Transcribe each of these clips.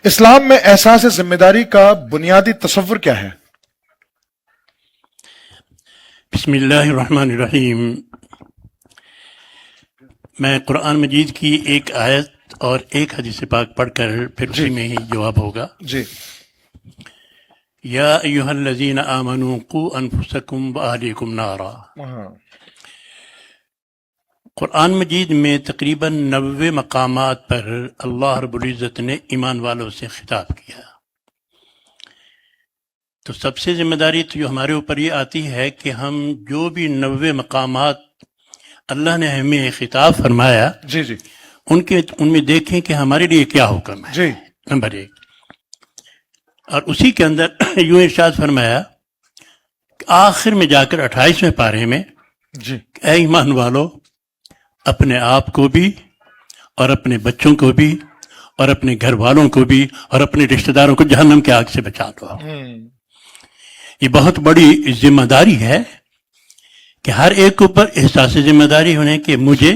اسلام میں احساس ذمہ داری کا بنیادی تصور کیا ہے؟ بسم اللہ الرحمن الرحیم۔ میں قرآن مجید کی ایک آیت اور ایک حدیث پاک پڑھ کر پھر اسی میں ہی جواب ہوگا۔ جی یا ایھا الذین آمنوا قوا انفسکم واہلیکم نارا۔ قرآن مجید میں تقریباً 90 مقامات پر اللہ رب العزت نے ایمان والوں سے خطاب کیا۔ تو سب سے ذمہ داری تو جو ہمارے اوپر یہ آتی ہے کہ ہم جو بھی 90 مقامات اللہ نے ہمیں خطاب فرمایا جی جی ان میں دیکھیں کہ ہمارے لیے کیا حکم ہے۔ جی نمبر 1، اور اسی کے اندر یوں ارشاد فرمایا کہ آخر میں جا کر 28ویں پارے میں جی اے ایمان والو، اپنے آپ کو بھی اور اپنے بچوں کو بھی اور اپنے گھر والوں کو بھی اور اپنے رشتہ داروں کو جہنم کے آگ سے بچا دو۔ یہ بہت بڑی ذمہ داری ہے کہ ہر ایک اوپر احساس ذمہ داری ہونے کہ مجھے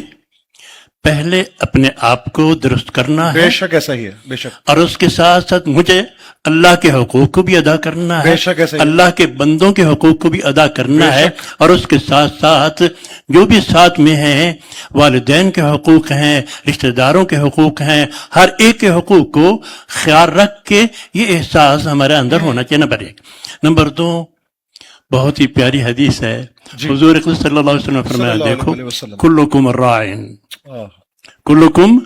پہلے اپنے آپ کو درست کرنا ہے، بے شک ایسا ہی ہے، بے شک اور اس کے ساتھ ساتھ مجھے اللہ کے حقوق کو بھی ادا کرنا ہے، بے شک ایسا ہی ہے، اللہ کے بندوں کے حقوق کو بھی ادا کرنا بے ہے، اور اس کے ساتھ ساتھ جو بھی ساتھ میں ہیں، والدین کے حقوق ہیں، رشتہ داروں کے حقوق ہیں، ہر ایک کے حقوق کو خیال رکھ کے یہ احساس ہمارے اندر ہونا چاہیے۔ نمبر 1۔ نمبر 2، بہت ہی پیاری حدیث ہے، حضور اقدس صلی اللہ علیہ وسلم نے فرمایا، صلی اللہ دیکھو علیہ وسلم، کلکم راعٍ کلکم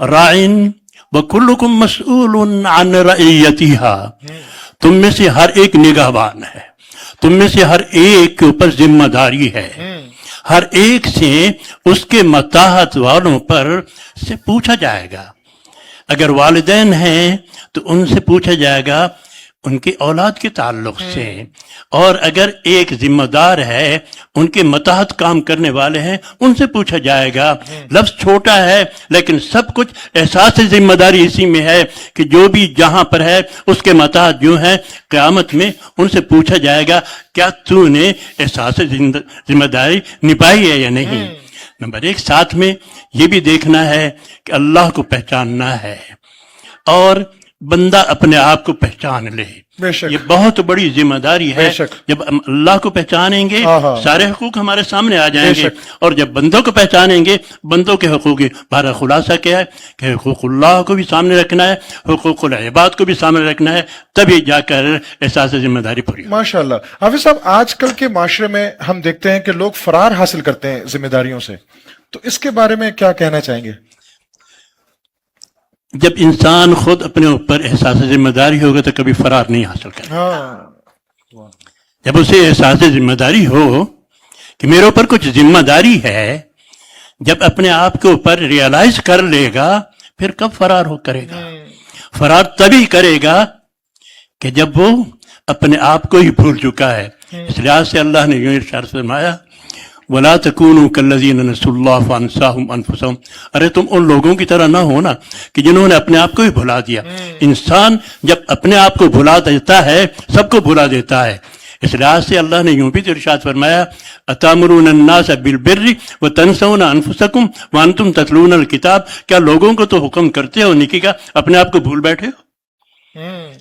راعٍ وکلکم مسئول عن رعیتها، تم میں سے ہر ایک نگہبان ہے، تم میں سے ہر ایک کے اوپر ذمہ داری ہے، ہر ایک سے اس کے متاحت والوں پر سے پوچھا جائے گا۔ اگر والدین ہیں تو ان سے پوچھا جائے گا ان کے اولاد کے تعلق سے، اور اگر ایک ذمہ دار ہے ان کے متحد کام کرنے والے ہیں ان سے پوچھا جائے گا۔ لفظ چھوٹا ہے لیکن سب کچھ احساس ذمہ داری اسی میں ہے کہ جو بھی جہاں پر ہے اس کے متحد جو ہیں قیامت میں ان سے پوچھا جائے گا کیا تو نے احساس ذمہ داری نبھائی ہے یا نہیں۔ نمبر 1، ساتھ میں یہ بھی دیکھنا ہے کہ اللہ کو پہچاننا ہے اور بندہ اپنے آپ کو پہچان لے۔ بے شک یہ بہت بڑی ذمہ داری ہے۔ بے شک۔ جب ہم اللہ کو پہچانیں گے سارے حقوق ہمارے سامنے آ جائیں بے گے، شک۔ اور جب بندوں کو پہچانیں گے بندوں کے حقوق کی بارہ خلاصہ کیا ہے کہ حقوق اللہ کو بھی سامنے رکھنا ہے، حقوق العباد کو بھی سامنے رکھنا ہے، تبھی جا کر احساس ذمہ داری پوری ہوگی۔ ماشاء اللہ۔ حافظ صاحب، آج کل کے معاشرے میں ہم دیکھتے ہیں کہ لوگ فرار حاصل کرتے ہیں ذمہ داریوں سے، تو اس کے بارے میں کیا کہنا چاہیں گے؟ جب انسان خود اپنے اوپر احساس ذمہ داری ہوگا تو کبھی فرار نہیں حاصل کرے۔ جب اسے احساس ذمہ داری ہو کہ میرے اوپر کچھ ذمہ داری ہے، جب اپنے آپ کے اوپر ریئلائز کر لے گا پھر کب فرار کرے گا؟ فرار تبھی کرے گا کہ جب وہ اپنے آپ کو ہی بھول چکا ہے۔ اس لحاظ سے اللہ نے یوں ارشاد فرمایا، وَلَا تَكُونُوا كَالَّذِينَ نَسُوا اللَّهَ فَأَنسَاهُمْ أَنفُسَهُمْ۔ ارے تم ان لوگوں کی طرح نہ ہونا کہ جنہوں نے اپنے آپ کو ہی بھلا دیا۔ انسان جب اپنے آپ کو بھلا دیتا ہے سب کو بھلا دیتا ہے۔ اس لحاظ سے اللہ نے یوں بھی ارشاد فرمایا، أَتَأْمُرُونَ النَّاسَ بِالْبِرِّ وَتَنْسَوْنَ أَنفُسَكُمْ وَأَنْتُمْ تَتْلُونَ الْكِتَابَ۔ کیا لوگوں کو تو حکم کرتے ہو نیکی کا، اپنے آپ کو بھول بیٹھے ہو؟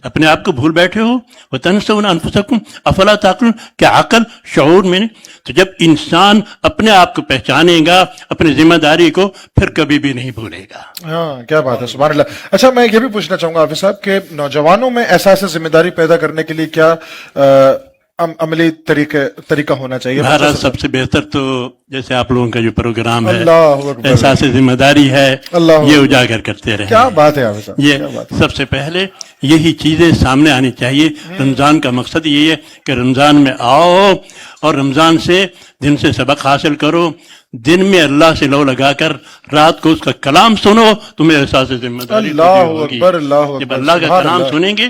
اپنے آپ کو بھول بیٹھے ہو؟ وَتَنْسَوْنَ أَنفُسَكُمْ أَفَلَا تَعْقِلُونَ، کیا عقل شعور میں نہیں؟ تو جب انسان اپنے آپ کو پہچانے گا اپنی ذمہ داری کو پھر کبھی بھی نہیں بھولے گا۔ ہاں، کیا بات ہے، سبحان اللہ۔ اچھا، میں یہ بھی پوچھنا چاہوں گا حافظ صاحب کہ نوجوانوں میں احساس ذمہ داری پیدا کرنے کے لیے کیا عملی طریقہ ہونا چاہیے؟ بہرحال سب سے بہتر تو جیسے آپ لوگوں کا جو پروگرام ہے اللہ اکبر، احساس ذمہ داری ہے، اللہ یہ اجاگر کرتے رہیں۔ کیا بات ہے حافظ صاحب، یہ کیا بات ہے۔ سب سے پہلے یہی چیزیں سامنے آنی چاہیے۔ رمضان کا مقصد یہی ہے کہ رمضان میں آؤ اور رمضان سے دن سے سبق حاصل کرو، دن میں اللہ سے لو لگا کر رات کو اس کا کلام سنو، تمہیں احساس ذمہ داری اللہ ہوگی۔ اکبر، اللہ اکبر، جب اللہ کا سبحان کلام اللہ۔ سنیں گے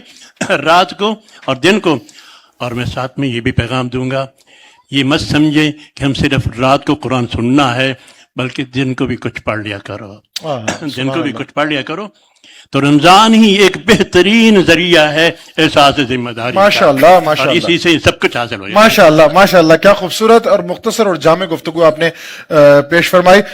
رات کو اور دن کو، اور میں ساتھ میں یہ بھی پیغام دوں گا، یہ مت سمجھیں کہ ہم صرف رات کو قرآن سننا ہے، بلکہ دن کو بھی کچھ پڑھ لیا کرو، دن کو بھی کچھ پڑھ لیا کرو۔ تو رمضان ہی ایک بہترین ذریعہ ہے احساس ذمہ داری کا۔ ماشاء اللہ، ماشاء اور اللہ، اسی سے سب کچھ حاصل ہو جائے گا۔ ماشاء اللہ، ماشاء اللہ، کیا خوبصورت اور مختصر اور جامع گفتگو آپ نے پیش فرمائی۔